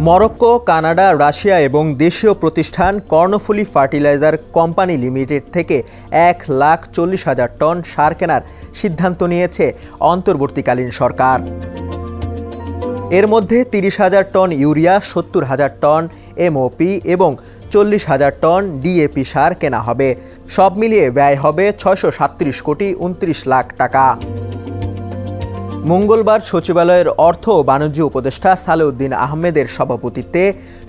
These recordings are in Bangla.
মরক্কো, কানাডা, রাশিয়া এবং দেশীয় প্রতিষ্ঠান কর্ণফুলী ফার্টিলাইজার কোম্পানি লিমিটেড থেকে 1,40,000 টন সার কেনার সিদ্ধান্ত নিয়েছে অন্তর্বর্তীকালীন সরকার। এর মধ্যে 30,000 টন ইউরিয়া, 70,000 টন এমওপি এবং 40,000 টন ডিএপি সার কেনা হবে। সব মিলিয়ে ব্যয় হবে 637 কোটি 29 লাখ টাকা। মঙ্গলবার সচিবালয়ের অর্থ ও বাণিজ্য উপদেষ্টা সালেউদ্দিন আহমেদের সভাপতিত্বে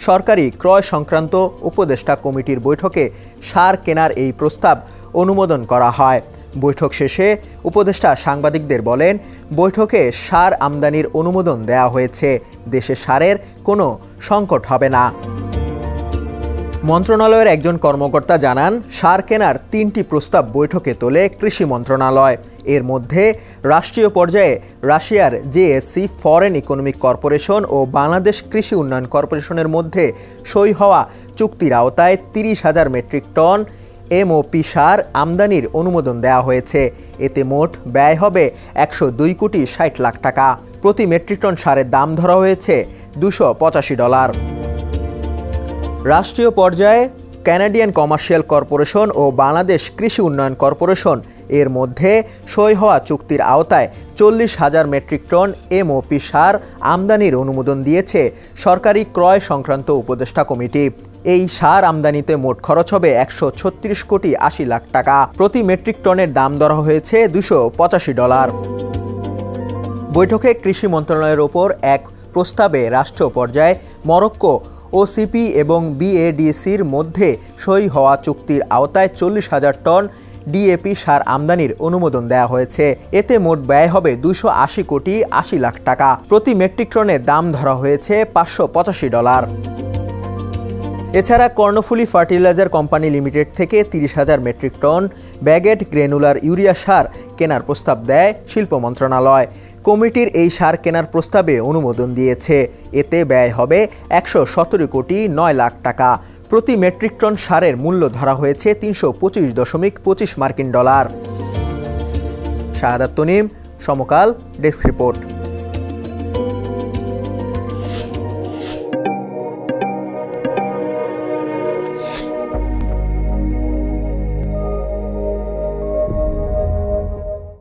সরকারি ক্রয় সংক্রান্ত উপদেষ্টা কমিটির বৈঠকে সার কেনার এই প্রস্তাব অনুমোদন করা হয়। বৈঠক শেষে উপদেষ্টা সাংবাদিকদের বলেন, বৈঠকে সার আমদানির অনুমোদন দেওয়া হয়েছে। দেশে সারের কোনো সংকট হবে না। মন্ত্রণালয়ের একজন কর্মকর্তা জানান, সার কেনার 3টি প্রস্তাব বৈঠকে তোলে কৃষি মন্ত্রণালয়। এর মধ্যে রাষ্ট্রীয় পর্যায়ে রাশিয়ার জেএসসি ফরেন ইকোনমিক কর্পোরেশন ও বাংলাদেশ কৃষি উন্নয়ন কর্পোরেশনের মধ্যে সই হওয়া চুক্তির আওতায় 30,000 মেট্রিক টন এমওপি সার আমদানির অনুমোদন দেওয়া হয়েছে। এতে মোট ব্যয় হবে 102 কোটি 60 লাখ টাকা। প্রতি মেট্রিক টন সারের দাম ধরা হয়েছে $285। রাষ্ট্রীয় পর্যায়ে কানাডিয়ান কমার্শিয়াল কর্পোরেশন ও বাংলাদেশ কৃষি উন্নয়ন কর্পোরেশন এর মধ্যে সই হওয়া চুক্তির আওতায় 40,000 মেট্রিক টন এমওপি সার আমদানির অনুমোদন দিয়েছে সরকারি ক্রয় সংক্রান্ত উপদেষ্টা কমিটি। এই সার আমদানিতে মোট খরচ হবে 136 কোটি 80 লাখ টাকা। প্রতি মেট্রিক টনের দাম ধরা হয়েছে $285। বৈঠকে কৃষি মন্ত্রণালয়ের ওপর এক প্রস্তাবে রাষ্ট্র পর্যায়ে মরক্কো, ওসিপি এবং বিএডিসির মধ্যে সই হওয়া চুক্তির আওতায় 40,000 টন ডিএপি সার আমদানির অনুমোদন দেওয়া হয়েছে। এতে মোট ব্যয় হবে $280 কোটি 80 লাখ টাকা। প্রতি মেট্রিক টনের দাম ধরা হয়েছে $585। এছাড়া কর্ণফুলী ফার্টিলাইজার কোম্পানি লিমিটেড থেকে 30,000 মেট্রিক টন ব্যাগেট গ্রেনুলার ইউরিয়া সার কেনার প্রস্তাব দেয় শিল্প মন্ত্রণালয়। কমিটির এই সার কেনার প্রস্তাবে অনুমোদন দিয়েছে। এতে ব্যয় হবে 117 কোটি 9 লাখ টাকা। প্রতি মেট্রিক টন সারের মূল্য ধরা হয়েছে $325.25 মার্কিন ডলার। শাহাদাত তনিম, সমকাল, ডেস্ক রিপোর্ট।